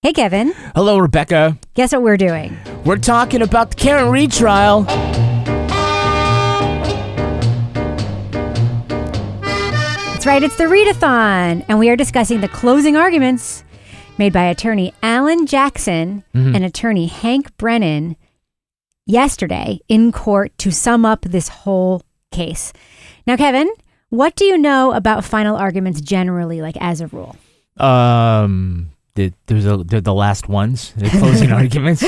Hey, Kevin. Hello, Rebecca. Guess what we're doing? We're talking about the Karen Read trial. That's right, it's the Readathon, and we are discussing the closing arguments made by attorney Alan Jackson and attorney Hank Brennan yesterday in court to sum up this whole case. Now, Kevin, what do you know about final arguments generally, like as a rule? The last ones, the closing arguments.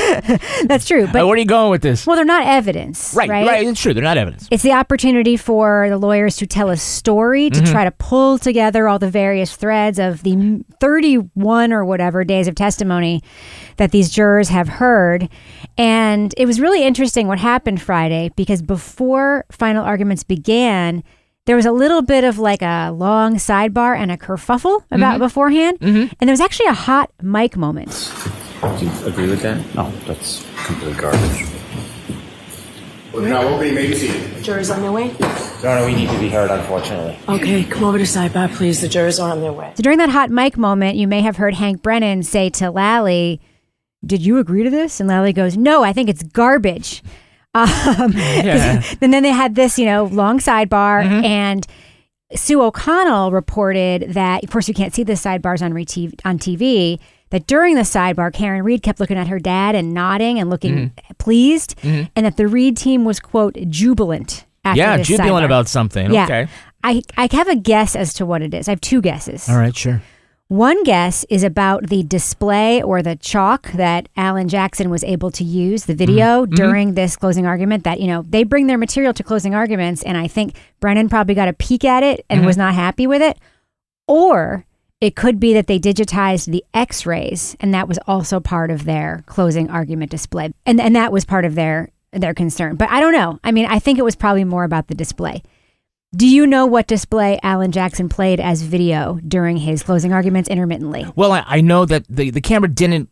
That's true. But where are you going with this? Well, they're not evidence. Right. It's true. They're not evidence. It's the opportunity for the lawyers to tell a story, to try to pull together all the various threads of the 31 or whatever days of testimony that these jurors have heard. And it was really interesting what happened Friday, because before final arguments began, there was a little bit of like a long sidebar and a kerfuffle about beforehand. And there was actually a hot mic moment. Do you agree with that? No, that's complete garbage. Well, now we'll be maybe seated. Jurors on their way? No, we need to be heard, unfortunately. Okay, come over to sidebar, please. The jurors are on their way. So during that hot mic moment, you may have heard Hank Brennan say to Lally, "Did you agree to this?" And Lally goes, "No, I think it's garbage." And then they had this, long sidebar, and Sue O'Connell reported that, of course, you can't see the sidebars on TV, that during the sidebar, Karen Read kept looking at her dad and nodding and looking pleased, and that the Read team was, quote, jubilant after this jubilant sidebar. about something. Yeah. Okay. I have a guess as to what it is. I have two guesses. All right, sure. One guess is about the display or the chalk that Alan Jackson was able to use, the video during this closing argument, that, they bring their material to closing arguments, and I think Brennan probably got a peek at it and was not happy with it. Or it could be that they digitized the x-rays, and that was also part of their closing argument display. And that was part of their concern. But I don't know. I mean, I think it was probably more about the display. Do you know what display Alan Jackson played as video during his closing arguments intermittently? Well, I know that the camera didn't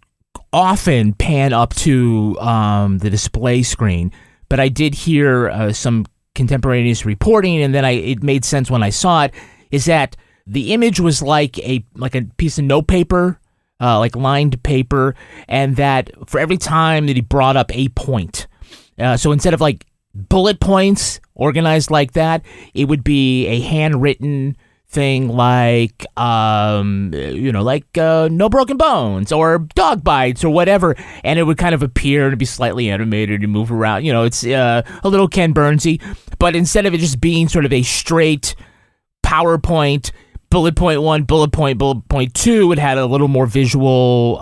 often pan up to the display screen, but I did hear some contemporaneous reporting, and then it made sense when I saw it, is that the image was like a piece of notepaper, like lined paper, and that for every time that he brought up a point, so instead of like bullet points organized like that, it would be a handwritten thing like no broken bones or dog bites or whatever, and it would kind of appear to be slightly animated and move around. It's a little Ken Burnsy, but instead of it just being sort of a straight PowerPoint, bullet point 1, bullet point 2, it had a little more visual.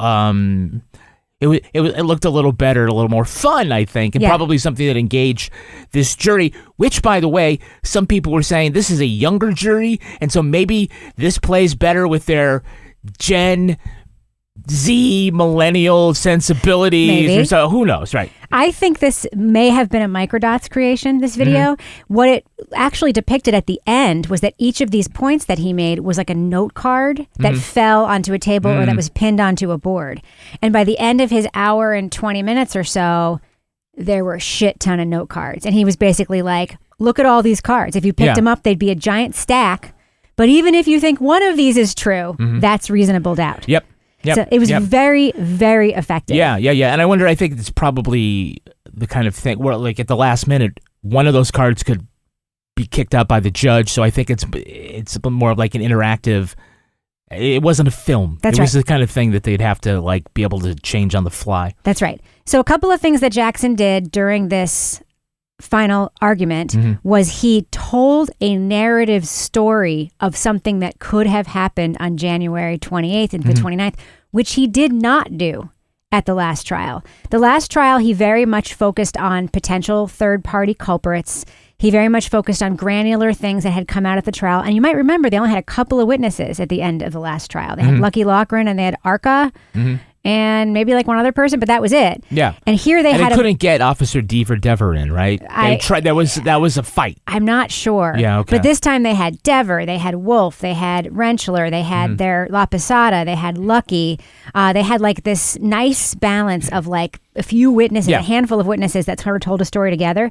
It looked a little better, a little more fun, I think, and probably something that engaged this jury, which, by the way, some people were saying this is a younger jury, and so maybe this plays better with their Gen Z millennial sensibilities. Maybe. Or so. Who knows, right? I think this may have been a Microdots creation, this video. What it actually depicted at the end was that each of these points that he made was like a note card that fell onto a table or that was pinned onto a board. And by the end of his hour and 20 minutes or so, there were a shit ton of note cards. And he was basically like, look at all these cards. If you picked them up, they'd be a giant stack. But even if you think one of these is true, that's reasonable doubt. Yep. So it was very, very effective. Yeah. And I think it's probably the kind of thing where, like, at the last minute, one of those cards could be kicked out by the judge. So I think it's more of like an interactive. It wasn't a film. It was the kind of thing that they'd have to like be able to change on the fly. That's right. So a couple of things that Jackson did during this final argument was he told a narrative story of something that could have happened on January 28th and the 29th, which he did not do at the last trial. The last trial, he very much focused on potential third-party culprits. He very much focused on granular things that had come out at the trial. And you might remember they only had a couple of witnesses at the end of the last trial. They had Lucky Loughran and they had Arca. And maybe like one other person, but that was it. Yeah. And here they couldn't get Officer Dever in, right? They tried. That was a fight. I'm not sure. Yeah, okay. But this time they had Dever, they had Wolf, they had Rentschler, they had their La Posada, they had Lucky. They had like this nice balance of like a few witnesses, a handful of witnesses that sort of told a story together.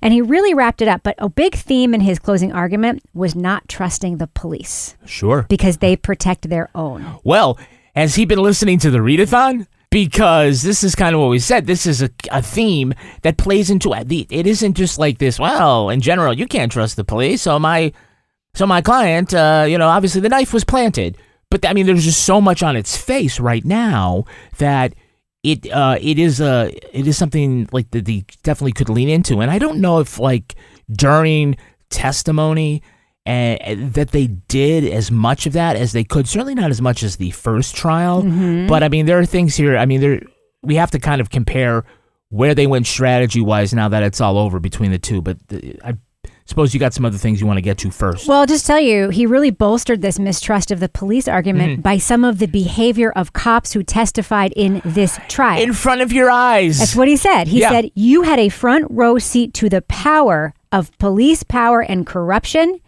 And he really wrapped it up. But a big theme in his closing argument was not trusting the police. Sure. Because they protect their own. Well, Has he been listening to the Readathon? Because this is kind of what we said. This is a theme that plays into it. It isn't just like this, well, in general, you can't trust the police. So my client, obviously the knife was planted. But, I mean, there's just so much on its face right now that it is something like that they definitely could lean into. And I don't know if, like, during testimony that they did as much of that as they could. Certainly not as much as the first trial. Mm-hmm. But, I mean, there are things here. I mean, we have to kind of compare where they went strategy-wise now that it's all over between the two. But I suppose you got some other things you want to get to first. Well, I'll just tell you, he really bolstered this mistrust of the police argument by some of the behavior of cops who testified in this trial. In front of your eyes. That's what he said. He said, you had a front row seat to the power of police power and corruption.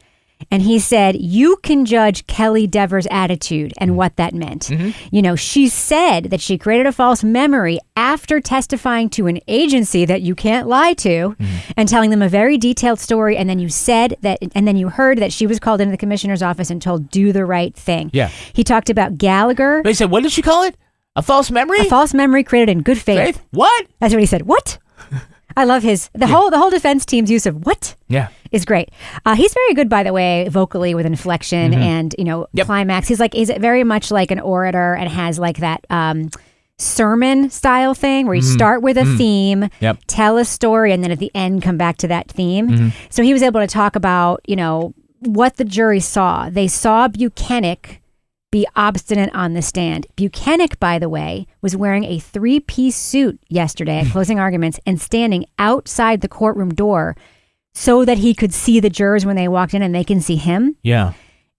And he said, you can judge Kelly Devers' attitude and what that meant. Mm-hmm. She said that she created a false memory after testifying to an agency that you can't lie to and telling them a very detailed story. And then you heard that she was called into the commissioner's office and told, do the right thing. Yeah. He talked about Gallagher. They said, what did she call it? A false memory? A false memory created in good faith. What? That's what he said. What? I love the whole defense team's use of what is great. He's very good, by the way, vocally with inflection and climax. He's very much like an orator and has like that sermon style thing where you start with a theme, tell a story, and then at the end come back to that theme. So he was able to talk about what the jury saw. They saw Buchanan be obstinate on the stand. Buchanan, by the way, was wearing a 3-piece suit yesterday at closing arguments and standing outside the courtroom door so that he could see the jurors when they walked in and they can see him. Yeah.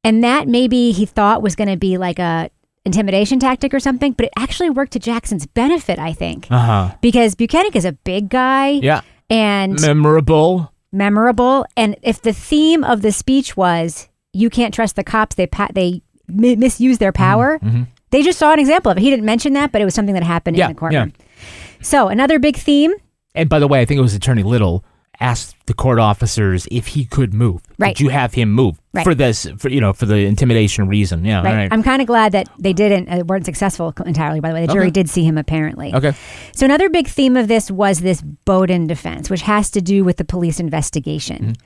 And that maybe he thought was going to be like a intimidation tactic or something, but it actually worked to Jackson's benefit, I think. Because Buchanan is a big guy. Yeah. And memorable. And if the theme of the speech was, you can't trust the cops, they misuse their power. They just saw an example of it. He didn't mention that, but it was something that happened in the courtroom. So another big theme. And by the way, I think it was Attorney Little asked the court officers if he could move. Right. Did you have him move for this, for the intimidation reason? Yeah. Right. Right. I'm kind of glad that they weren't successful entirely, by the way. The jury did see him apparently. Okay. So another big theme of this was this Bowden defense, which has to do with the police investigation.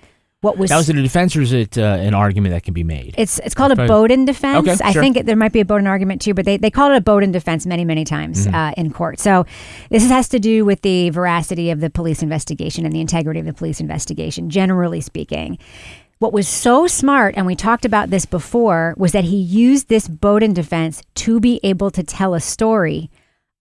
That was it a defense, or is it an argument that can be made? It's called a Bowden defense. Okay, sure. I think there might be a Bowden argument too, but they call it a Bowden defense many, many times in court. So this has to do with the veracity of the police investigation and the integrity of the police investigation, generally speaking. What was so smart, and we talked about this before, was that he used this Bowden defense to be able to tell a story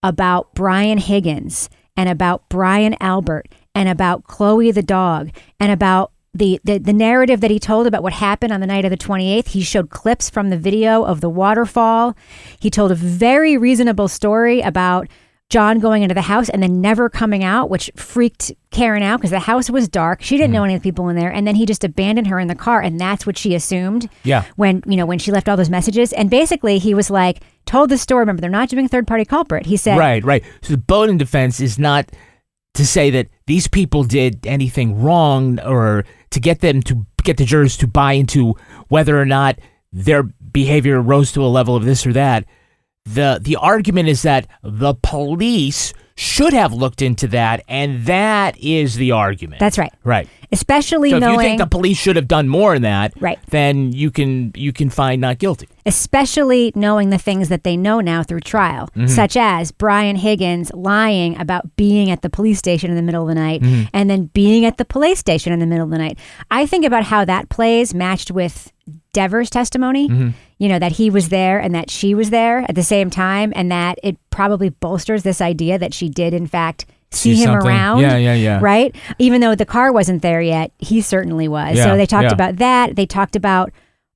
about Brian Higgins and about Brian Albert and about Chloe the dog and about the narrative that he told about what happened on the night of the 28th. He showed clips from the video of the waterfall. He told a very reasonable story about John going into the house and then never coming out, which freaked Karen out because the house was dark. She didn't know any of the people in there. And then he just abandoned her in the car. And that's what she assumed when she left all those messages. And basically he was like, told the story. Remember, they're not doing third-party culprit. He said... Right. So the Bowden defense is not to say that these people did anything wrong or to get the jurors to buy into whether or not their behavior rose to a level of this or that. The argument is that the police should have looked into that, and that is the argument. That's right. Right. Especially so knowing... if you think the police should have done more than that, right, then you can find not guilty. Especially knowing the things that they know now through trial, such as Brian Higgins lying about being at the police station in the middle of the night and then being at the police station in the middle of the night. I think about how that plays matched with Devers' testimony, that he was there and that she was there at the same time, and that it probably bolsters this idea that she did, in fact, see him something around. Yeah. Right? Even though the car wasn't there yet, he certainly was. So they talked about that. They talked about,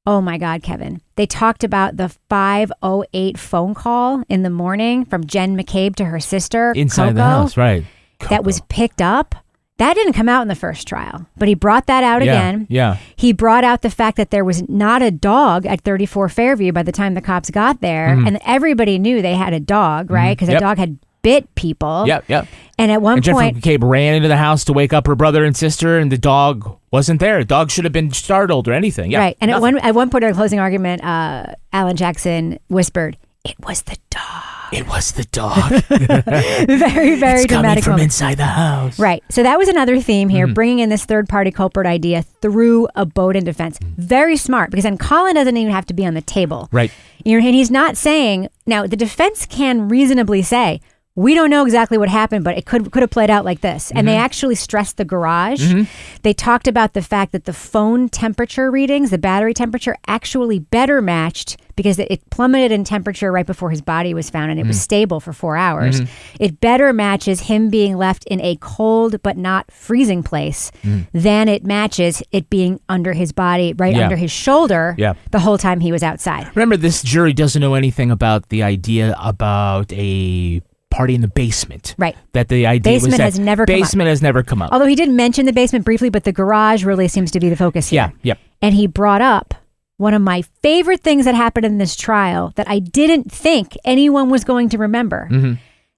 oh my God, Kevin. They talked about the 5:08 phone call in the morning from Jen McCabe to her sister, inside Coco, the house, right? Coco. That was picked up. That didn't come out in the first trial, but he brought that out again. Yeah. He brought out the fact that there was not a dog at 34 Fairview by the time the cops got there, and everybody knew they had a dog, right? Because the dog had bit people. Yep. And at one point, Jennifer McCabe ran into the house to wake up her brother and sister, and the dog wasn't there. The dog should have been startled or anything. Yeah, right. And at one point in a closing argument, Alan Jackson whispered, It was the dog. It was the dog. Very, very it's dramatic coming from moment. inside the house. Right. So that was another theme here, bringing in this third-party culprit idea through a Bowden defense. Very smart, because then Colin doesn't even have to be on the table. Right. And he's not saying, now the defense can reasonably say, we don't know exactly what happened, but it could have played out like this. And they actually stressed the garage. They talked about the fact that the phone temperature readings, the battery temperature, actually better matched, because it plummeted in temperature right before his body was found, and it was stable for 4 hours. It better matches him being left in a cold but not freezing place than it matches it being under his body, under his shoulder, the whole time he was outside. Remember, this jury doesn't know anything about the idea about a party in the basement. Right. That the idea Basement was that has never come up. basement has never come up. Although he did mention the basement briefly, but the garage really seems to be the focus here. Yep. And he brought up one of my favorite things that happened in this trial that I didn't think anyone was going to remember.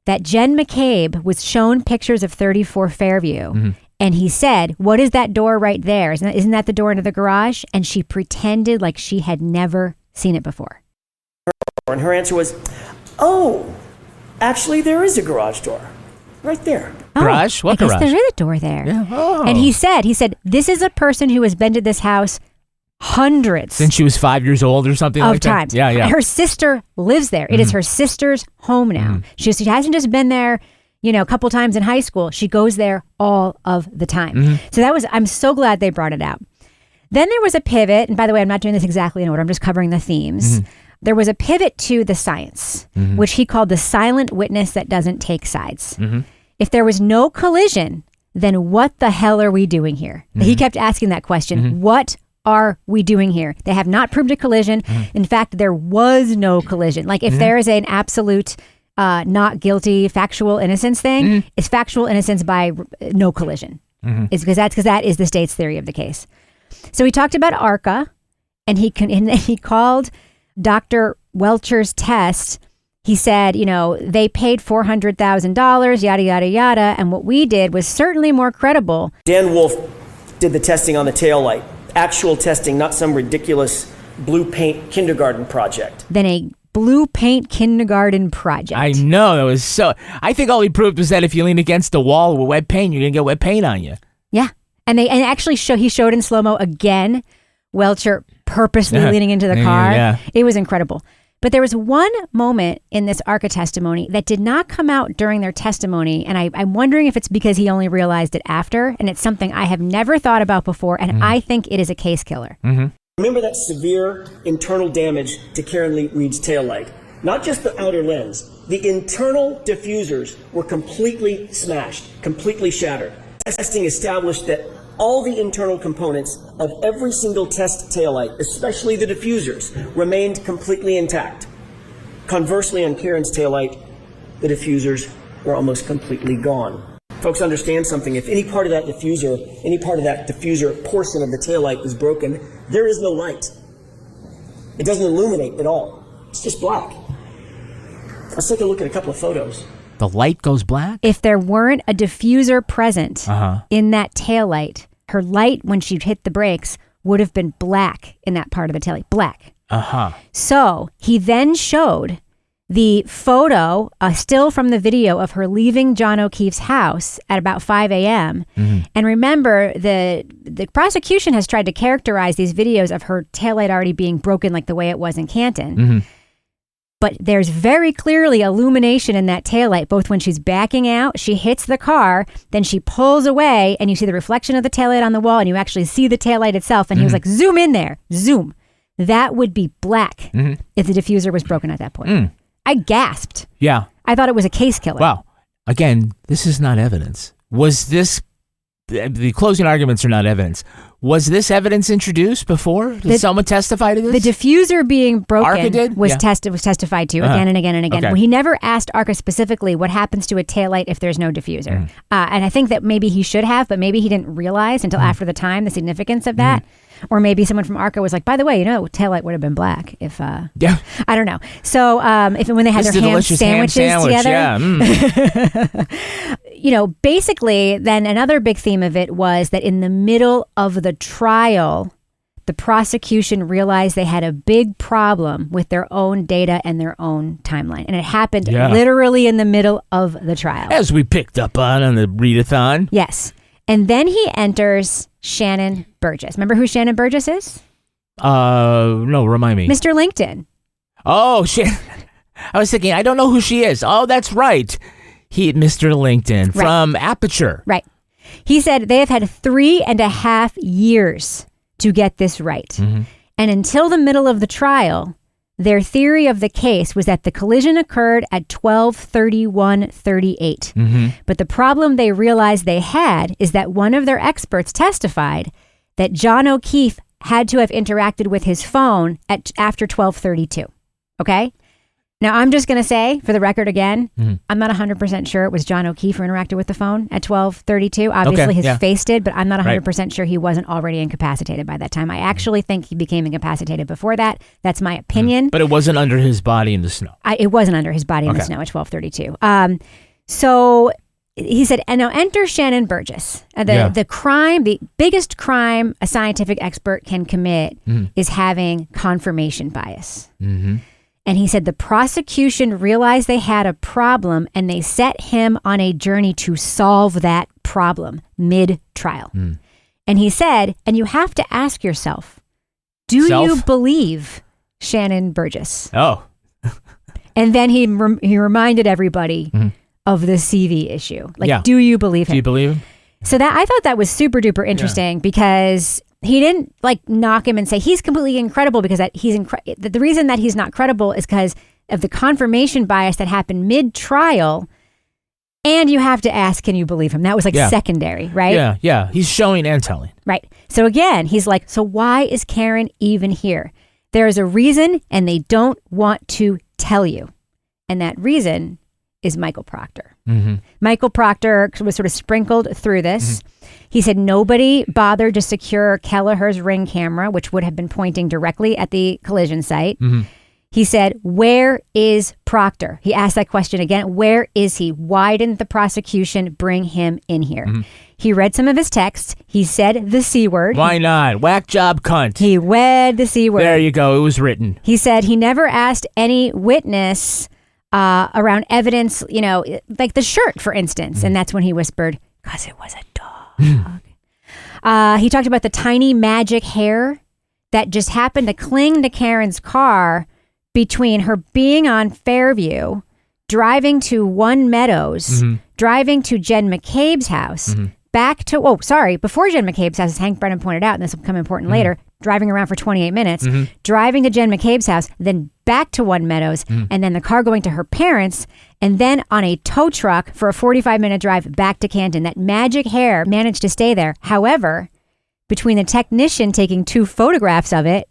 That Jen McCabe was shown pictures of 34 Fairview. And he said, what is that door right there? Isn't that the door into the garage? And she pretended like she had never seen it before. And her answer was, oh, actually, there is a garage door right there. Garage? What I guess garage? there is a door there. Yeah. Oh. And he said, this is a person who has been to this house hundreds Since she was 5 years old or something of like that? times. Yeah. Her sister lives there. It is her sister's home now. She hasn't just been there, a couple times in high school. She goes there all of the time. So I'm so glad they brought it out. Then there was a pivot. And by the way, I'm not doing this exactly in order. I'm just covering the themes. There was a pivot to the science, which he called the silent witness that doesn't take sides. If there was no collision, then what the hell are we doing here? He kept asking that question. What are we doing here? They have not proved a collision. In fact, there was no collision. Like if there is an absolute not guilty factual innocence thing, it's factual innocence by no collision. It's because that is the state's theory of the case. So he talked about ARCA, and he called Dr. Welcher's test. He said, they paid $400,000, yada, yada, yada. And what we did was certainly more credible. Dan Wolf did the testing on the taillight. Actual testing, not some ridiculous blue paint kindergarten project. Than a blue paint kindergarten project. I know. It was so. I think all he proved was that if you lean against the wall with wet paint, you're going to get wet paint on you. Yeah. And actually he showed in slow-mo again, Welcher purposely leaning into the car. Yeah. It was incredible. But there was one moment in this ARCA testimony that did not come out during their testimony, and I'm wondering if it's because he only realized it after, and it's something I have never thought about before, and I think it is a case killer. Remember that severe internal damage to Karen Lee Reed's taillight? Not just the outer lens. The internal diffusers were completely smashed, completely shattered. Testing established that all the internal components of every single test taillight, especially the diffusers, remained completely intact. Conversely, on Karen's taillight, the diffusers were almost completely gone. Folks, understand something. If any part of that diffuser portion of the taillight is broken, there is no light. It doesn't illuminate at all. It's just black. Let's take a look at a couple of photos. The light goes black? If there weren't a diffuser present in that taillight, her light, when she hit the brakes, would have been black in that part of the taillight. Black. So he then showed the photo, still from the video of her leaving John O'Keefe's house at about 5 a.m. And remember, the prosecution has tried to characterize these videos of her taillight already being broken like the way it was in Canton. But there's very clearly illumination in that taillight, both when she's backing out, she hits the car, then she pulls away, and you see the reflection of the taillight on the wall, and you actually see the taillight itself. And he was like, zoom in there, zoom. That would be black if the diffuser was broken at that point. I gasped. Yeah. I thought it was a case killer. Wow. Again, this is not evidence. Was this, the closing arguments are not evidence. Was this evidence introduced before? Did someone testify to this? The diffuser being broken was Yeah. testified to again and again and again. Okay. Well, he never asked ARCA specifically what happens to a taillight if there's no diffuser. And I think that maybe he should have, but maybe he didn't realize until after the time the significance of that. Or maybe someone from ARCA was like, by the way, taillight would have been black if, Yeah. I don't know. So when they had This their is a ham delicious sandwiches ham sandwich. together. Yeah. Basically, then another big theme of it was that in the middle of the trial, the prosecution realized they had a big problem with their own data and their own timeline. And it happened literally in the middle of the trial. As we picked up on the Readathon. Yes. And then he enters Shannon Burgess. Remember who Shannon Burgess is? No, remind me. Mr. LinkedIn. Oh, shit. I was thinking, I don't know who she is. Oh, that's right. Mr. LinkedIn from Aperture. Right. He said they have had 3.5 years to get this right. Mm-hmm. And until the middle of the trial, their theory of the case was that the collision occurred at 12:31:38. Mm-hmm. But the problem they realized they had is that one of their experts testified that John O'Keefe had to have interacted with his phone after 12:32. Okay? Now, I'm just going to say, for the record again, I'm not 100% sure it was John O'Keefe who interacted with the phone at 12:32. Obviously, his face did, but I'm not 100% sure he wasn't already incapacitated by that time. I actually think he became incapacitated before that. That's my opinion. But it wasn't under his body in the snow. It wasn't under his body in the snow at 12:32. So he said, and now enter Shannon Burgess. The biggest crime a scientific expert can commit is having confirmation bias. Mm-hmm. And he said the prosecution realized they had a problem and they set him on a journey to solve that problem mid-trial. Mm. And he said, and you have to ask yourself, do you believe Shannon Burgess? Oh. And then he reminded everybody of the CV issue. Do you believe him? Do you believe him? So that I thought that was super duper interesting because he didn't knock him and say he's completely incredible because the reason that he's not credible is because of the confirmation bias that happened mid-trial. And you have to ask, can you believe him? That was secondary, right? Yeah. He's showing and telling. Right. So again, he's like, so why is Karen even here? There is a reason and they don't want to tell you. And that reason is Michael Proctor. Mm-hmm. Michael Proctor was sort of sprinkled through this. Mm-hmm. He said nobody bothered to secure Kelleher's Ring camera, which would have been pointing directly at the collision site. Mm-hmm. He said, where is Proctor? He asked that question again. Where is he? Why didn't the prosecution bring him in here? Mm-hmm. He read some of his texts. He said the C word. Why not? Whack job cunt. He read the C word. There you go. It was written. He said he never asked any witness around evidence, like the shirt, for instance. Mm-hmm. And that's when he whispered, because it was a dog. He talked about the tiny magic hair that just happened to cling to Karen's car between her being on Fairview, driving to One Meadows, driving to Jen McCabe's house, before Jen McCabe's house, as Hank Brennan pointed out, and this will become important later, driving around for 28 minutes, driving to Jen McCabe's house, then back to One Meadows, and then the car going to her parents, and then on a tow truck for a 45-minute drive back to Canton. That magic hair managed to stay there. However, between the technician taking 2 photographs of it,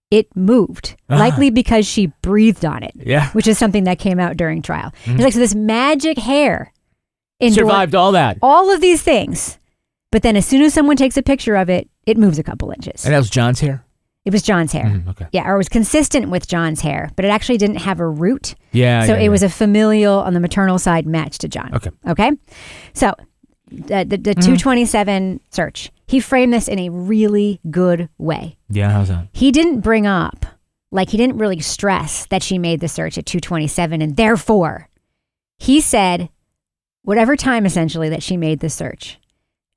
it moved, likely because she breathed on it, which is something that came out during trial. It's like, so this magic hair survived all that. All of these things. But then as soon as someone takes a picture of it, it moves a couple inches. And that was John's hair? It was John's hair. Okay. Yeah, or it was consistent with John's hair, but it actually didn't have a root. Yeah. So it was a familial on the maternal side match to John. Okay. So the 227 search, he framed this in a really good way. Yeah, how's that? He didn't bring up, he didn't really stress that she made the search at 227, and therefore, he said, whatever time essentially that she made the search,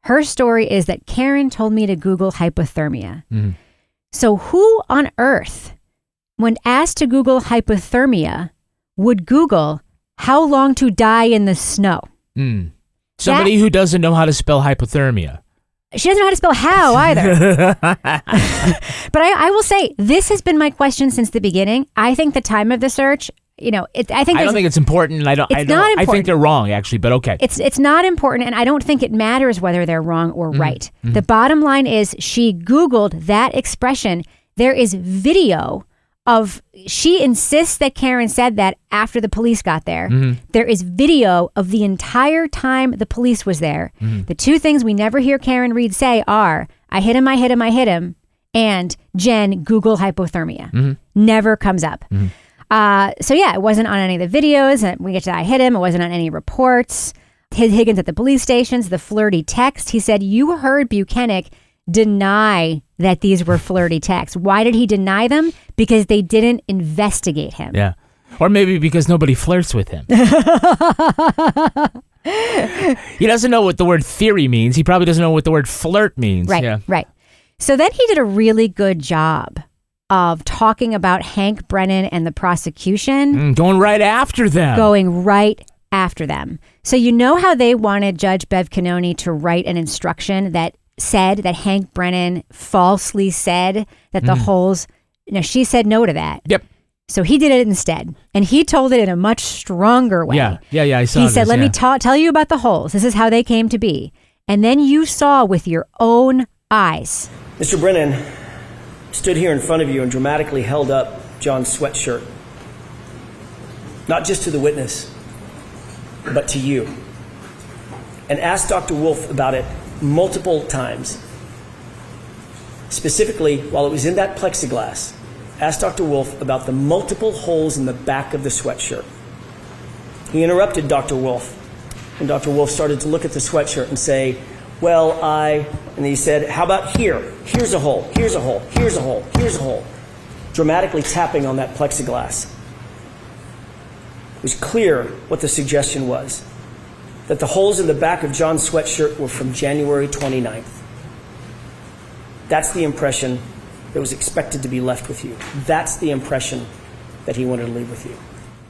her story is that Karen told me to Google hypothermia. Mm-hmm. So who on earth, when asked to Google hypothermia, would Google how long to die in the snow? Somebody who doesn't know how to spell hypothermia. She doesn't know how to spell how either. But I will say, this has been my question since the beginning. I think the time of the search, I don't think it's important. I think they're wrong, actually, but okay. It's not important, and I don't think it matters whether they're wrong or right. Mm-hmm. The bottom line is she Googled that expression. There is video of, she insists that Karen said that after the police got there. Mm-hmm. There is video of the entire time the police was there. Mm-hmm. The 2 things we never hear Karen Read say are, I hit him, and Jen, Google hypothermia. Mm-hmm. Never comes up. Mm-hmm. It wasn't on any of the videos. And we get to I hit him. It wasn't on any reports. Higgins at the police stations, the flirty text. He said, you heard Buchanan deny that these were flirty texts. Why did he deny them? Because they didn't investigate him. Yeah. Or maybe because nobody flirts with him. He doesn't know what the word theory means. He probably doesn't know what the word flirt means. Right, Yeah. right. So then he did a really good job of talking about Hank Brennan and the prosecution. Going right after them. Going right after them. So you know how they wanted Judge Bev Canoni to write an instruction that said that Hank Brennan falsely said that the holes, she said no to that. Yep. So he did it instead. And he told it in a much stronger way. Yeah, I saw He this, said, let me tell you about the holes. This is how they came to be. And then you saw with your own eyes. Mr. Brennan stood here in front of you and dramatically held up John's sweatshirt. Not just to the witness, but to you. And asked Dr. Wolf about it multiple times. Specifically, while it was in that plexiglass, asked Dr. Wolf about the multiple holes in the back of the sweatshirt. He interrupted Dr. Wolf, and Dr. Wolf started to look at the sweatshirt and say, and he said, how about here? Here's a hole, here's a hole, here's a hole, here's a hole. Dramatically tapping on that plexiglass. It was clear what the suggestion was, that the holes in the back of John's sweatshirt were from January 29th. That's the impression that was expected to be left with you. That's the impression that he wanted to leave with you.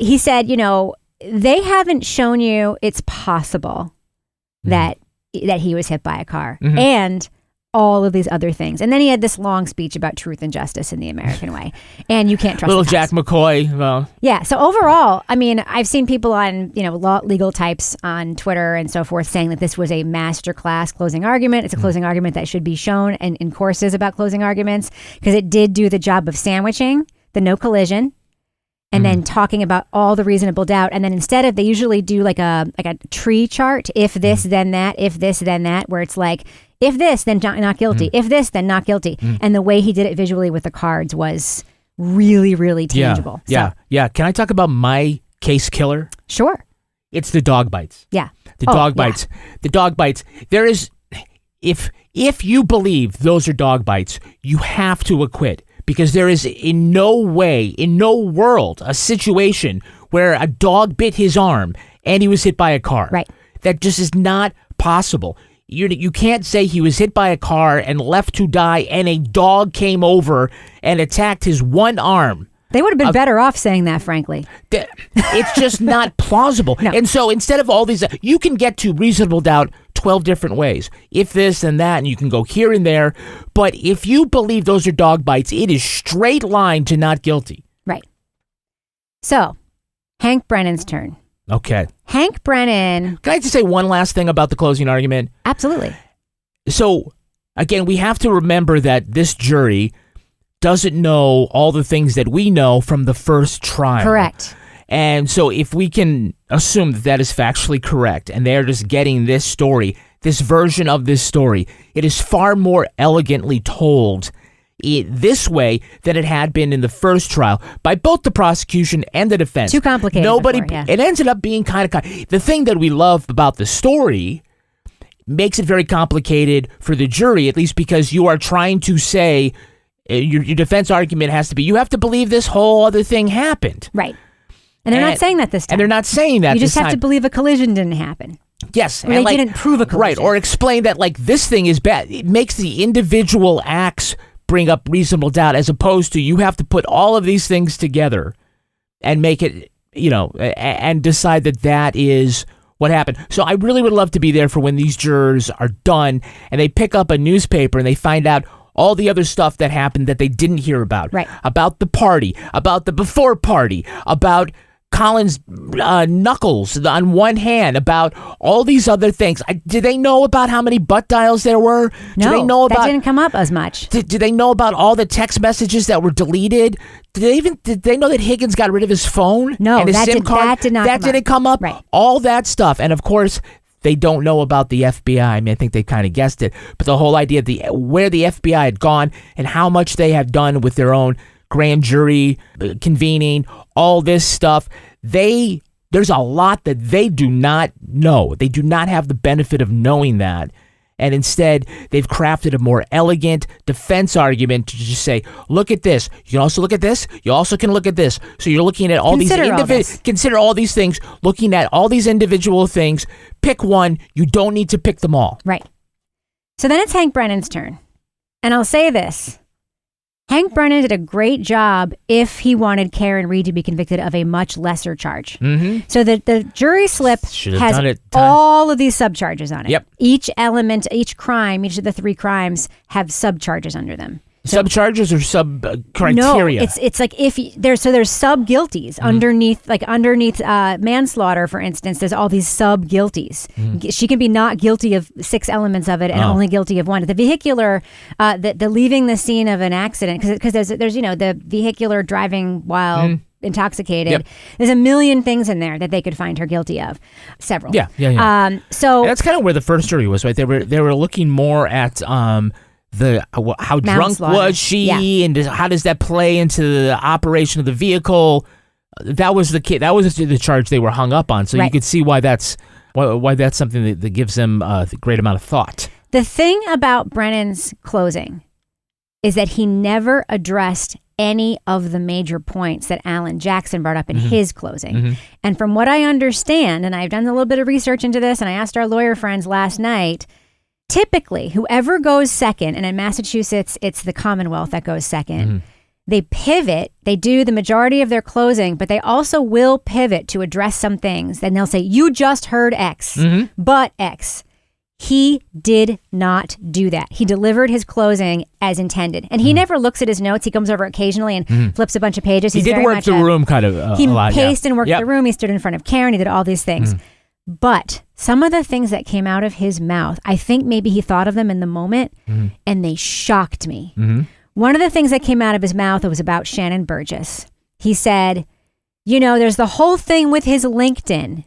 He said, they haven't shown you it's possible that he was hit by a car and all of these other things. And then he had this long speech about truth and justice in the American way. And you can't trust Little the Jack cops. McCoy. Well, Yeah. So overall, I've seen people on, legal types on Twitter and so forth saying that this was a masterclass closing argument. It's a closing argument that should be shown in courses about closing arguments because it did do the job of sandwiching the no collision and then talking about all the reasonable doubt. And then instead of, they usually do like a tree chart. If this, then that, if this, then that, where it's like, if this, then not guilty. If this, then not guilty. And the way he did it visually with the cards was really, really tangible. Yeah. Can I talk about my case killer? Sure. It's the dog bites. Yeah. The dog bites. The dog bites. There is, if you believe those are dog bites, you have to acquit. Because there is in no way, in no world, a situation where a dog bit his arm and he was hit by a car. Right. That just is not possible. You can't say he was hit by a car and left to die and a dog came over and attacked his one arm. They would have been better off saying that, frankly. It's just not plausible. No. And so instead of all these, you can get to reasonable doubt 12 different ways. If this and that, and you can go here and there. But if you believe those are dog bites, it is straight line to not guilty. Right. So, Hank Brennan's turn. Okay. Hank Brennan. Can I just say one last thing about the closing argument? Absolutely. So, again, we have to remember that this jury doesn't know all the things that we know from the first trial. Correct. And so if we can assume that that is factually correct and they're just getting this story, this version of this story, it is far more elegantly told this way than it had been in the first trial by both the prosecution and the defense. Too complicated. It ended up being kind of... The thing that we love about the story makes it very complicated for the jury, at least because you are trying to say... Your defense argument has to be, you have to believe this whole other thing happened. Right. And they're not saying that this time. And they're not saying that You just this have time. to believe a collision didn't happen. Yes. Or they didn't prove a collision. Right. Or explain that, this thing is bad. It makes the individual acts bring up reasonable doubt as opposed to you have to put all of these things together and make it, and decide that is what happened. So I really would love to be there for when these jurors are done and they pick up a newspaper and they find out all the other stuff that happened that they didn't hear about. Right. About the party, about the before party, about Colin's knuckles on one hand, about all these other things. Did they know about how many butt dials there were? No, Did they know that didn't come up as much. Did they know about all the text messages that were deleted? Did they know that Higgins got rid of his phone? No, and his that SIM card? did not That come didn't come up? Right. All that stuff. And of course, they don't know about the FBI. I mean, I think they kind of guessed it. But the whole idea of where the FBI had gone and how much they have done with their own grand jury convening, all this stuff, there's a lot that they do not know. They do not have the benefit of knowing that. And instead, they've crafted a more elegant defense argument to just say, look at this. You can also look at this. You also can look at this. So you're looking at all consider all these things, looking at all these individual things. Pick one. You don't need to pick them all. Right. So then it's Hank Brennan's turn. And I'll say this. Hank Brennan did a great job if he wanted Karen Read to be convicted of a much lesser charge. Mm-hmm. So the jury slip has all of these subcharges on it. Yep. Each element, each crime, each of the 3 crimes have subcharges under them. Subcharges or sub criteria? No, it's like there's sub guilties underneath manslaughter, for instance. There's all these sub guilties. She can be not guilty of 6 elements of it and only guilty of 1. The vehicular, the leaving the scene of an accident, because there's the vehicular driving while intoxicated. Yep. There's a million things in there that they could find her guilty of. Several. Yeah. So that's kind of where the first jury was, right? They were looking more at how drunk was she, and how does that play into the operation of the vehicle? That was the charge they were hung up on. So you could see why that's something that gives them a great amount of thought. The thing about Brennan's closing is that he never addressed any of the major points that Alan Jackson brought up in his closing. And from what I understand, and I've done a little bit of research into this, and I asked our lawyer friends last night, typically, whoever goes second, and in Massachusetts, it's the Commonwealth that goes second, they pivot, they do the majority of their closing, but they also will pivot to address some things. Then they'll say, you just heard X, but X. He did not do that. He delivered his closing as intended. And he never looks at his notes. He comes over occasionally and flips a bunch of pages. He did work the room kind of he a lot. Paced and worked the room. He stood in front of Karen. He did all these things. But some of the things that came out of his mouth, I think maybe he thought of them in the moment, and they shocked me. One of the things that came out of his mouth was about Shannon Burgess. He said, there's the whole thing with his LinkedIn.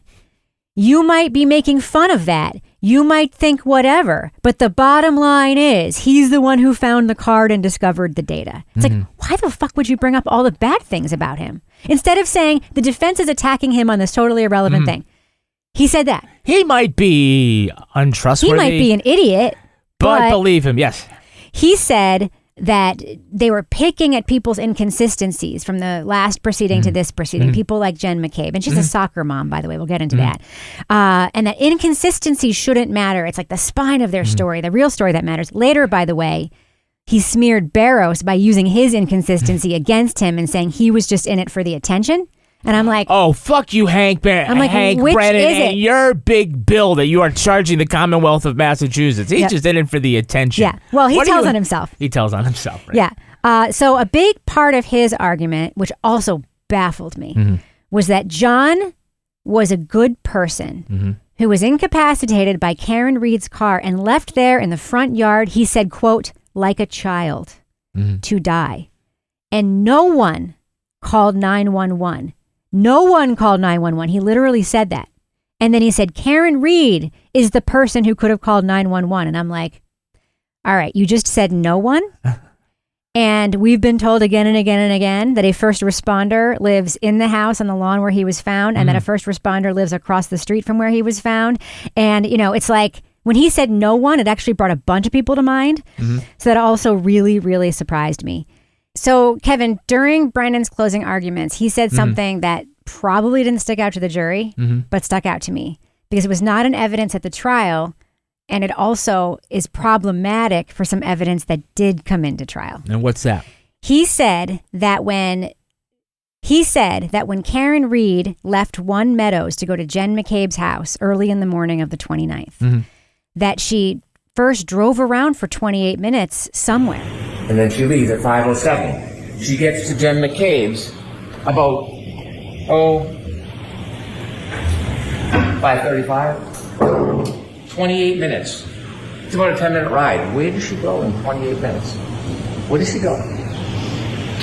You might be making fun of that. You might think whatever, but the bottom line is he's the one who found the card and discovered the data. It's like, why the fuck would you bring up all the bad things about him? Instead of saying the defense is attacking him on this totally irrelevant thing. He said that. He might be untrustworthy. He might be an idiot. But believe him, yes. He said that they were picking at people's inconsistencies from the last proceeding to this proceeding. People like Jen McCabe. And she's a soccer mom, by the way. We'll get into that. And that inconsistency shouldn't matter. It's like the spine of their story, the real story that matters. Later, by the way, he smeared Barros by using his inconsistency against him and saying he was just in it for the attention. And I'm like, oh, fuck you, Hank Brennan, and your big bill that you are charging the Commonwealth of Massachusetts. He's just in it for the attention. Yeah. Well, he tells on himself. He tells on himself. Right? Yeah. So a big part of his argument, which also baffled me, was that John was a good person who was incapacitated by Karen Read's car and left there in the front yard, he said, quote, like a child to die. And no one called 911. No one called 911. He literally said that. And then he said, Karen Read is the person who could have called 911. And I'm like, all right, you just said no one? And we've been told again and again and again that a first responder lives in the house on the lawn where he was found, and that a first responder lives across the street from where he was found. And, it's like when he said no one, it actually brought a bunch of people to mind. So that also really, really surprised me. So, Kevin, during Brennan's closing arguments, he said something that probably didn't stick out to the jury, but stuck out to me because it was not an evidence at the trial, and it also is problematic for some evidence that did come into trial. And what's that? He said that when Karen Read left One Meadows to go to Jen McCabe's house early in the morning of the 29th, that she first drove around for 28 minutes somewhere. And then she leaves at 5:07. She gets to Jen McCabe's about, 5:35? 28 minutes. It's about a 10-minute ride. Where does she go in 28 minutes? Where does she go?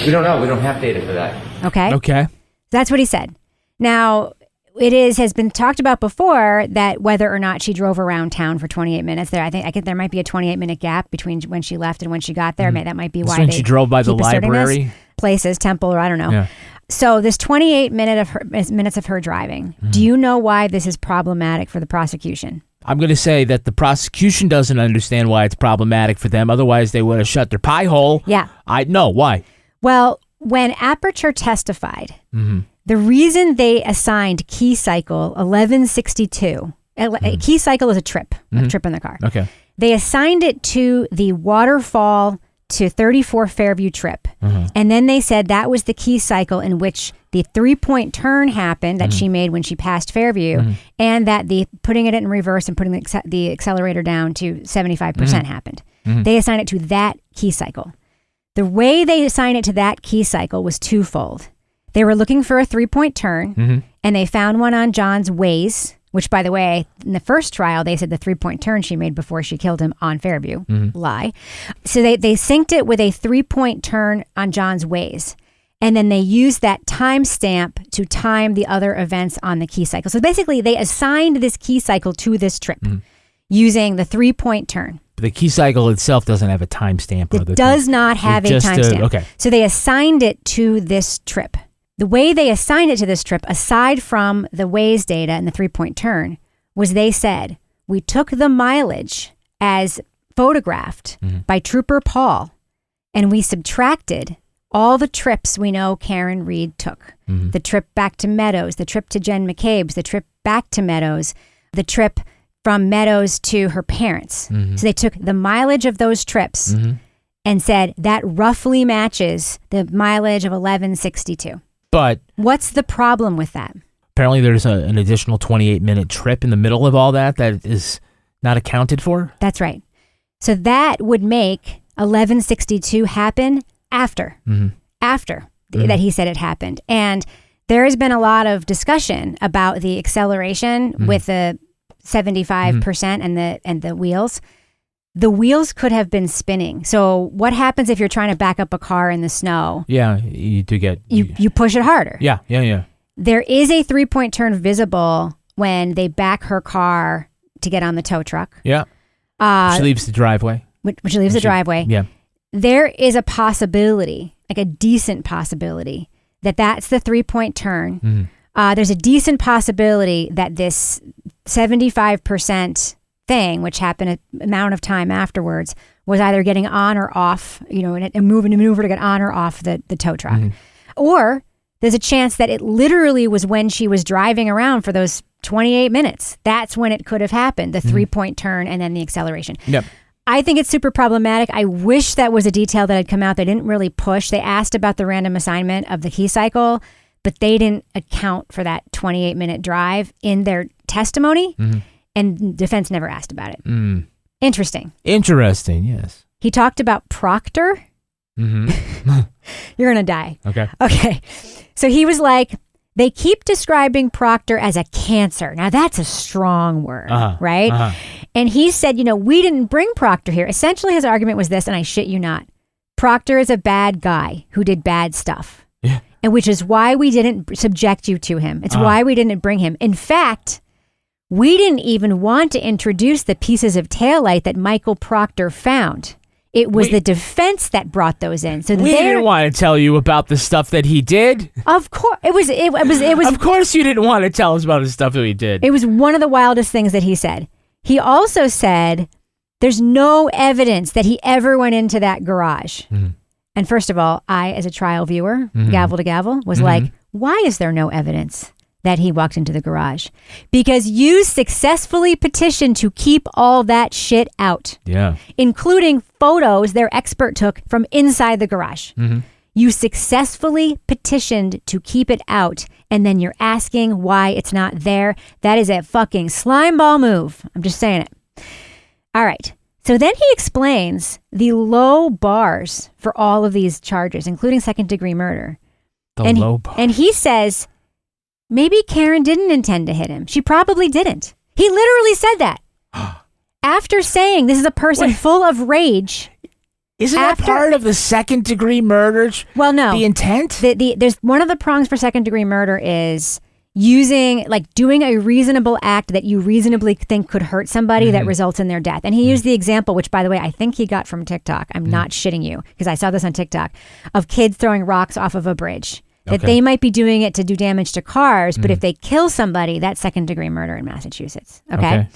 We don't know. We don't have data for that. Okay. That's what he said. Now, has been talked about before that whether or not she drove around town for 28 minutes. I think there might be a 28-minute gap between when she left and when she got there. That might be why she drove by the library, places, temple, or I don't know. Yeah. So this 28 minutes of her driving. Do you know why this is problematic for the prosecution? I'm going to say that the prosecution doesn't understand why it's problematic for them. Otherwise, they would have shut their pie hole. Yeah. I know. Why? Well, when Aperture testified, the reason they assigned key cycle 1162, a key cycle is a trip in the car. Okay. They assigned it to the Waterfall to 34 Fairview trip. And then they said that was the key cycle in which the 3-point turn happened that she made when she passed Fairview, and that the putting it in reverse and putting the accelerator down to 75% happened. They assigned it to that key cycle. The way they assigned it to that key cycle was twofold. They were looking for a 3-point turn, and they found one on John's Waze, which, by the way, in the first trial, they said the 3-point turn she made before she killed him on Fairview. Lie. So they synced it with a 3-point turn on John's Waze. And then they used that timestamp to time the other events on the key cycle. So basically, they assigned this key cycle to this trip using the 3-point turn. The key cycle itself doesn't have a timestamp. It does not have a timestamp. Okay. So they assigned it to this trip. The way they assigned it to this trip, aside from the Waze data and the 3-point turn, was they said, we took the mileage as photographed by Trooper Paul, and we subtracted all the trips we know Karen Read took. The trip back to Meadows, the trip to Jen McCabe's, the trip back to Meadows, the trip from Meadows to her parents. So they took the mileage of those trips and said that roughly matches the mileage of 1162. But what's the problem with that? Apparently there's an additional 28-minute trip in the middle of all that is not accounted for? That's right. So that would make 1162 happen after that he said it happened. And there has been a lot of discussion about the acceleration with the 75% and the wheels. The wheels could have been spinning. So what happens if you're trying to back up a car in the snow? Yeah, you do get... You push it harder. Yeah. There is a 3-point turn visible when they back her car to get on the tow truck. Yeah. She leaves the driveway. Which leaves the driveway. Yeah. There is a possibility, like a decent possibility, that that's the 3-point turn. There's a decent possibility that this 75% thing, which happened an amount of time afterwards, was either getting on or off, a maneuver to get on or off the tow truck. Or there's a chance that it literally was when she was driving around for those 28 minutes. That's when it could have happened, the 3-point turn and then the acceleration. Yep. I think it's super problematic. I wish that was a detail that had come out. They didn't really push. They asked about the random assignment of the key cycle, but they didn't account for that 28-minute drive in their testimony. And defense never asked about it. Interesting, yes. He talked about Proctor. You're going to die. Okay. So he was like, they keep describing Proctor as a cancer. Now that's a strong word, right? And he said, we didn't bring Proctor here. Essentially his argument was this, and I shit you not. Proctor is a bad guy who did bad stuff. Yeah. And which is why we didn't subject you to him. It's why we didn't bring him. In fact, we didn't even want to introduce the pieces of taillight that Michael Proctor found. It was the defense that brought those in. So we didn't want to tell you about the stuff that he did. Of course, it was. Of course, you didn't want to tell us about the stuff that he did. It was one of the wildest things that he said. He also said, "There's no evidence that he ever went into that garage." And first of all, I, as a trial viewer, gavel to gavel, was like, "Why is there no evidence that he walked into the garage?" Because you successfully petitioned to keep all that shit out. Yeah. Including photos their expert took from inside the garage. You successfully petitioned to keep it out, and then you're asking why it's not there. That is a fucking slimeball move. I'm just saying it. All right. So then he explains the low bars for all of these charges, including second-degree murder. Low bars. And he says, maybe Karen didn't intend to hit him. She probably didn't. He literally said that. After saying this is a person full of rage. Isn't that part of the second-degree murder? Well, no. The intent? There's one of the prongs for second-degree murder is doing a reasonable act that you reasonably think could hurt somebody that results in their death. And he used the example, which, by the way, I think he got from TikTok. I'm not shitting you, because I saw this on TikTok, of kids throwing rocks off of a bridge. that they might be doing it to do damage to cars, but if they kill somebody, that's second-degree murder in Massachusetts. Okay?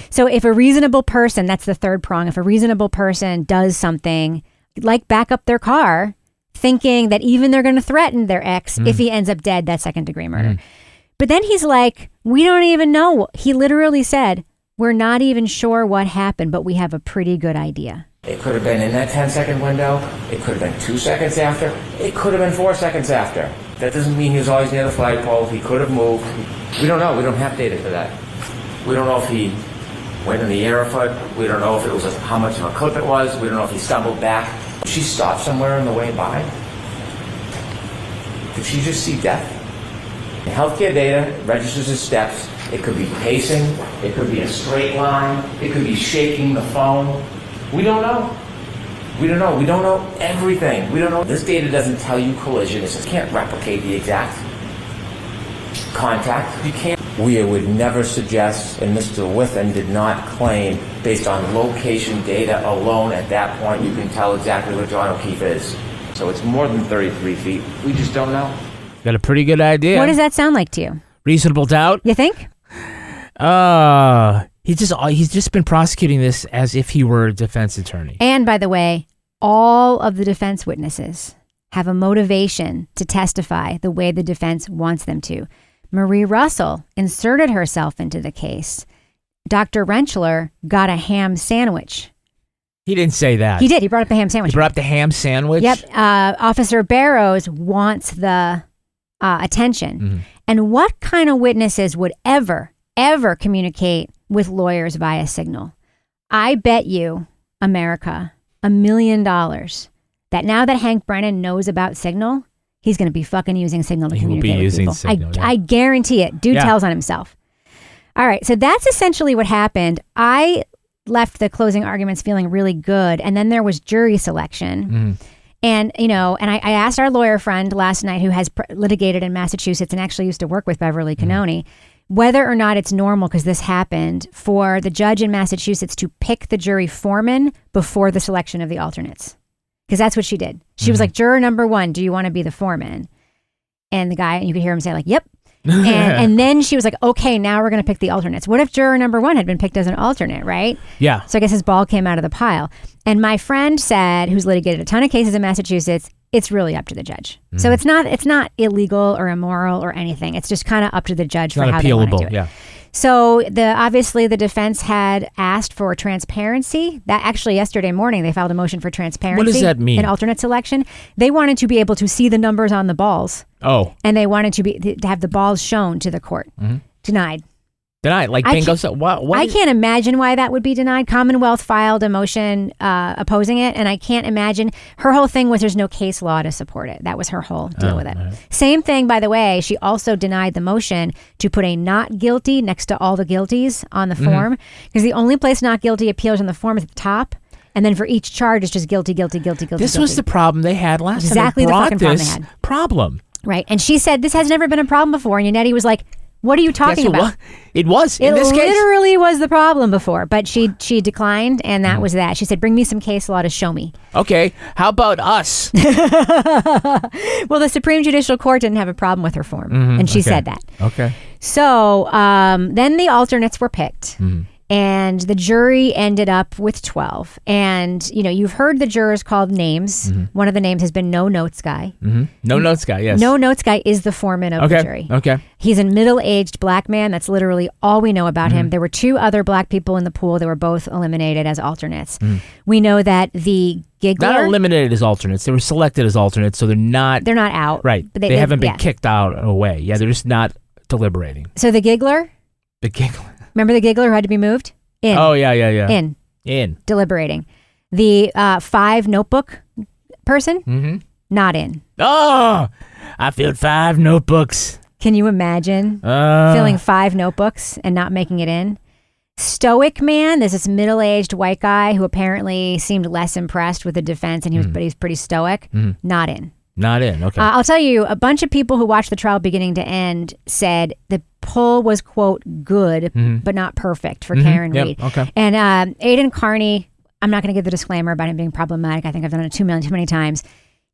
So if a reasonable person, that's the third prong, if a reasonable person does something like back up their car, thinking that even they're going to threaten their ex, if he ends up dead, that's second-degree murder. But then he's like, we don't even know. He literally said, we're not even sure what happened, but we have a pretty good idea. It could have been in that 10-second window. It could have been 2 seconds after. It could have been 4 seconds after. That doesn't mean he was always near the flagpole. He could have moved. We don't know. We don't have data for that. We don't know if he went in the air a foot. We don't know if it was how much of a clip it was. We don't know if he stumbled back. Did she stop somewhere on the way by? Did she just see death? The healthcare data registers as steps. It could be pacing. It could be a straight line. It could be shaking the phone. We don't know. We don't know. We don't know everything. We don't know. This data doesn't tell you collision. It just can't replicate the exact contact. You can't. We would never suggest, and Mr. Withen did not claim, based on location data alone at that point, you can tell exactly where John O'Keefe is. So it's more than 33 feet. We just don't know. Got a pretty good idea. What does that sound like to you? Reasonable doubt? You think? He's just been prosecuting this as if he were a defense attorney. And by the way, all of the defense witnesses have a motivation to testify the way the defense wants them to. Marie Russell inserted herself into the case. Dr. Rentschler got a ham sandwich. He didn't say that. He did. He brought up the ham sandwich. He brought up the ham sandwich? Yep. Officer Barrows wants the attention. And what kind of witnesses would ever communicate with lawyers via Signal? I bet you, America, $1 million that now that Hank Brennan knows about Signal, he's going to be fucking using Signal to communicate with people. Signal, I guarantee it. Dude tells on himself. All right. So that's essentially what happened. I left the closing arguments feeling really good. And then there was jury selection. And, I asked our lawyer friend last night who has litigated in Massachusetts and actually used to work with Beverly Cannoni, whether or not it's normal, because this happened, for the judge in Massachusetts to pick the jury foreman before the selection of the alternates. Because that's what she did. She was like, juror number 1, do you want to be the foreman? And the guy, you could hear him say like, yep. And then she was like, okay, now we're going to pick the alternates. What if juror number 1 had been picked as an alternate, right? Yeah. So I guess his ball came out of the pile. And my friend said, who's litigated a ton of cases in Massachusetts, it's really up to the judge. So it's not illegal or immoral or anything. It's just kind of up to the judge for how they want to do it. Yeah. So obviously the defense had asked for transparency. That actually yesterday morning they filed a motion for transparency. What does that mean? In alternate selection. They wanted to be able to see the numbers on the balls. Oh. And they wanted to have the balls shown to the court. Denied. Denied, like bingo. So what I can't imagine why that would be denied. Commonwealth filed a motion opposing it, and I can't imagine. Her whole thing was there's no case law to support it. That was her whole deal with it. Same thing, by the way, she also denied the motion to put a not guilty next to all the guilties on the form, because the only place not guilty appears on the form is at the top. And then for each charge, it's just guilty. This was the problem they had last time. Exactly the fucking problem they had. Problem. Right. And she said, this has never been a problem before. And Yannetti was like, what are you talking about? It was in this case. It literally was the problem before, but she declined, and that was that. She said, bring me some case law to show me. Okay, how about us? Well, the Supreme Judicial Court didn't have a problem with her form, and she said that. Okay. So then the alternates were picked. And the jury ended up with 12. And, you've heard the jurors called names. One of the names has been No Notes Guy. No Notes Guy, yes. No Notes Guy is the foreman of the jury. Okay. He's a middle-aged black man. That's literally all we know about him. There were 2 other black people in the pool. They were both eliminated as alternates. We know that the giggler... Not eliminated as alternates. They were selected as alternates, so they're not out. Right. But they haven't been kicked out away. Yeah, they're just not deliberating. So the giggler... Remember the giggler who had to be moved? In. Oh, yeah. In. Deliberating. The 5 notebook person? Not in. Oh, I filled 5 notebooks. Can you imagine filling 5 notebooks and not making it in? Stoic man, there's this middle-aged white guy who apparently seemed less impressed with the defense, and but he's pretty stoic. Not in. Not in, okay. I'll tell you, a bunch of people who watched the trial beginning to end said the poll was, quote, good, but not perfect for Karen Reed. Okay. And Aidan Carney, I'm not going to give the disclaimer about him being problematic. I think I've done it too many times.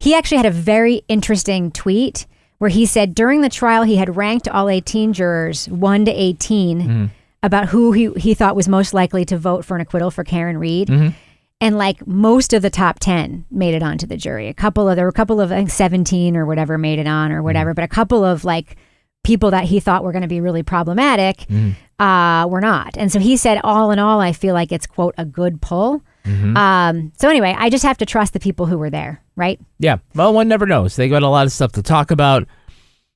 He actually had a very interesting tweet where he said during the trial he had ranked all 18 jurors 1 to 18 about who he thought was most likely to vote for an acquittal for Karen Read. And like most of the top 10 made it onto the jury. There were a couple of I think 17 or whatever made it on or whatever, but a couple of like people that he thought were going to be really problematic were not. And so he said, all in all, I feel like it's, quote, a good pull. So anyway, I just have to trust the people who were there, right? Yeah. Well, one never knows. They got a lot of stuff to talk about,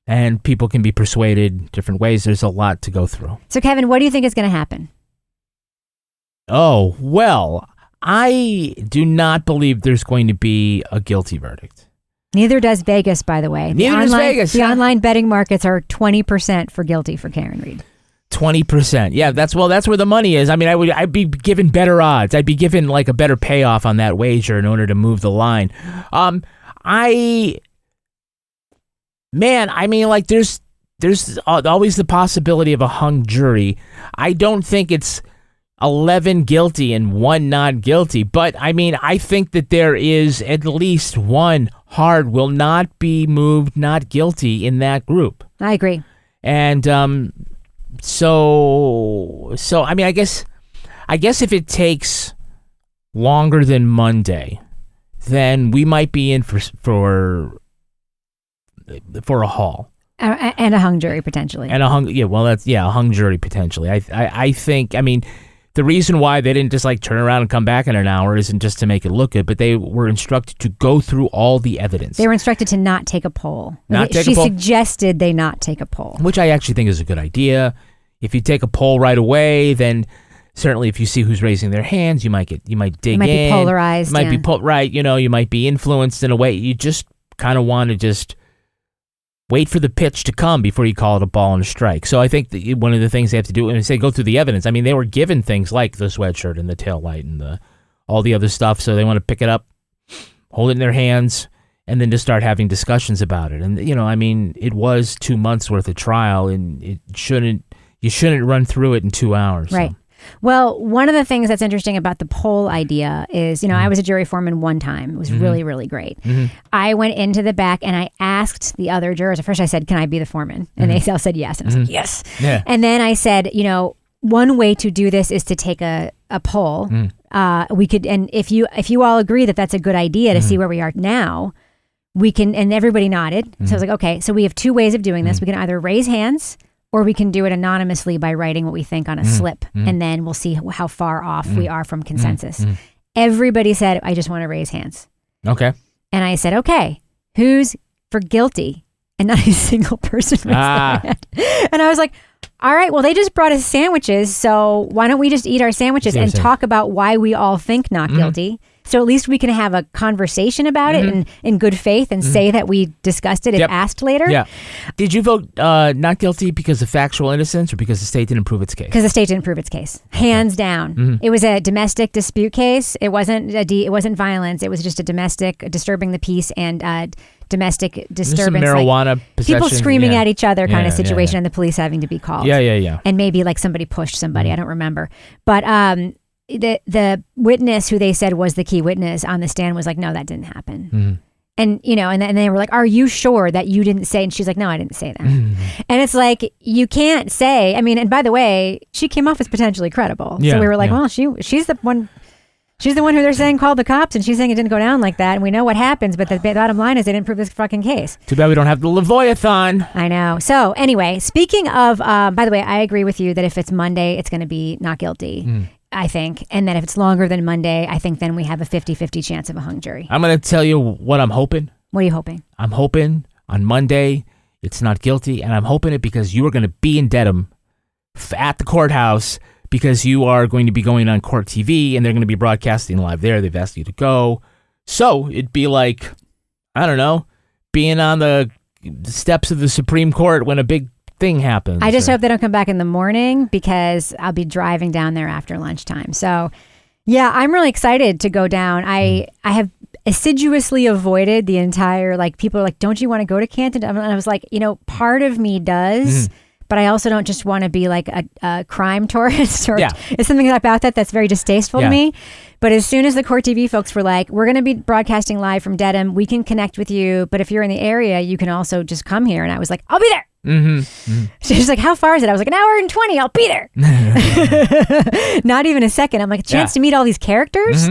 and people can be persuaded different ways. There's a lot to go through. So, Kevin, what do you think is going to happen? Oh, well, I do not believe there's going to be a guilty verdict. Neither does Vegas, by the way. Neither does Vegas. The online betting markets are 20% for guilty for Karen Read. 20%. Yeah, that's where the money is. I mean, I'd be given better odds. I'd be given like a better payoff on that wager in order to move the line. There's always the possibility of a hung jury. I don't think it's 11 guilty and 1 not guilty, but I mean, I think that there is at least one hard will not be moved not guilty in that group. I agree. And so I mean, I guess if it takes longer than Monday, then we might be in for a haul. And a hung jury potentially. And a hung jury potentially. I think, I mean, the reason why they didn't just like turn around and come back in an hour isn't just to make it look good, but they were instructed to go through all the evidence. They were instructed to not take a poll. She suggested they not take a poll. Which I actually think is a good idea. If you take a poll right away, then certainly if you see who's raising their hands, you might dig in. You might be polarized. You might be you might be influenced in a way. You just kind of want to just wait for the pitch to come before you call it a ball and a strike. So I think that one of the things they have to do when they say go through the evidence, I mean, they were given things like the sweatshirt and the taillight and all the other stuff, so they want to pick it up, hold it in their hands, and then just start having discussions about it. And, I mean, it was 2 months worth of trial, and you shouldn't run through it in 2 hours. Right. So. Well, one of the things that's interesting about the poll idea is, I was a jury foreman one time. It was really, really great. I went into the back and I asked the other jurors. At first I said, can I be the foreman? And they all said yes. And I was like, yes. Yeah. And then I said, one way to do this is to take a poll. We could, and if you all agree that that's a good idea to see where we are now, we can, and everybody nodded. So I was like, okay, so we have 2 ways of doing this. We can either raise hands, or we can do it anonymously by writing what we think on a slip, and then we'll see how far off we are from consensus. Everybody said, I just want to raise hands. Okay. And I said, okay, who's for guilty? And not a single person raised their hand. And I was like, all right, well, they just brought us sandwiches, so why don't we just eat our sandwiches and talk about why we all think not guilty? So at least we can have a conversation about it in good faith and say that we discussed it if asked later. Yeah. Did you vote not guilty because of factual innocence or because the state didn't prove its case? Because the state didn't prove its case. Hands down. It was a domestic dispute case. It wasn't violence. It was just a domestic disturbing the peace and domestic disturbance. Some marijuana possession. People screaming at each other kind of situation and the police having to be called. Yeah. And maybe like somebody pushed somebody. I don't remember. But the witness who they said was the key witness on the stand was like, no, that didn't happen. And, and they were like, are you sure that you didn't say? And she's like, no, I didn't say that. And it's like, you can't say, I mean, and by the way, she came off as potentially credible. So we were like, well, she's the one who they're saying called the cops, and she's saying it didn't go down like that. And we know what happens, but the bottom line is they didn't prove this fucking case. Too bad we don't have the Leviathan. I know. So anyway, speaking of, by the way, I agree with you that if it's Monday, it's going to be not guilty. I think. And then if it's longer than Monday, I think then we have a 50-50 chance of a hung jury. I'm going to tell you what I'm hoping. What are you hoping? I'm hoping on Monday it's not guilty, and I'm hoping it because you are going to be in Dedham at the courthouse because you are going to be going on court TV and they're going to be broadcasting live there. They've asked you to go. So it'd be like, I don't know, being on the steps of the Supreme Court when a big thing happens. I just hope they don't come back in the morning because I'll be driving down there after lunchtime. So yeah, I'm really excited to go down. I have assiduously avoided the entire, like, people are like, don't you want to go to Canton? And I was like, part of me does, but I also don't just want to be like a crime tourist or Yeah. it's something about that's very distasteful to Yeah. me. But as soon as the Court TV folks were like, we're going to be broadcasting live from Dedham, we can connect with you, but if you're in the area, you can also just come here. And I was like, I'll be there. She's like, how far is it? I was like, an hour and 20, I'll be there. Not even a second. I'm like, a chance to meet all these characters.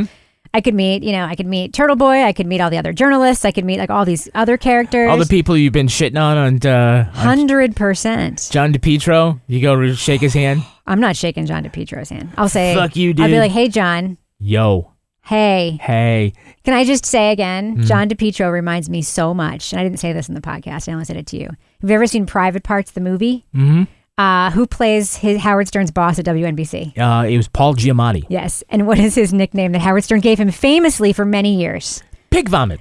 I could meet Turtle Boy. I could meet all the other journalists. I could meet like all these other characters. All the people you've been shitting on 100%. John DePietro. You go shake his hand. I'm not shaking John DePietro's hand. I'll say, fuck you, dude. I'll be like, hey, John. Yo. Hey. Can I just say again, John DePietro reminds me so much. And I didn't say this in the podcast. I only said it to you. Have you ever seen Private Parts, the movie? Who plays Howard Stern's boss at WNBC? It was Paul Giamatti. Yes. And what is his nickname that Howard Stern gave him famously for many years? Pig vomit.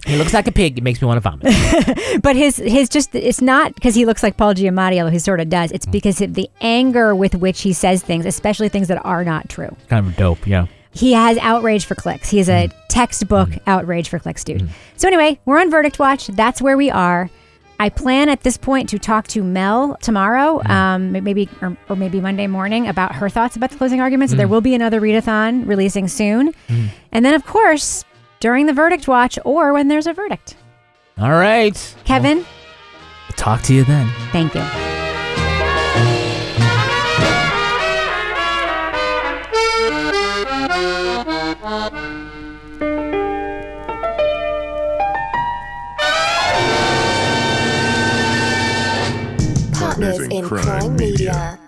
He looks like a pig. It makes me want to vomit. But his just, it's not because he looks like Paul Giamatti, although he sort of does. It's because of the anger with which he says things, especially things that are not true. Kind of dope, yeah. He has outrage for clicks. He is a textbook outrage for clicks dude. So anyway, we're on Verdict Watch. That's where we are. I plan at this point to talk to Mel tomorrow, maybe Monday morning, about her thoughts about the closing arguments. So there will be another Readathon releasing soon. And then, of course, during the Verdict Watch or when there's a verdict. All right. Kevin. Well, talk to you then. Thank you. Partners in Crime Media.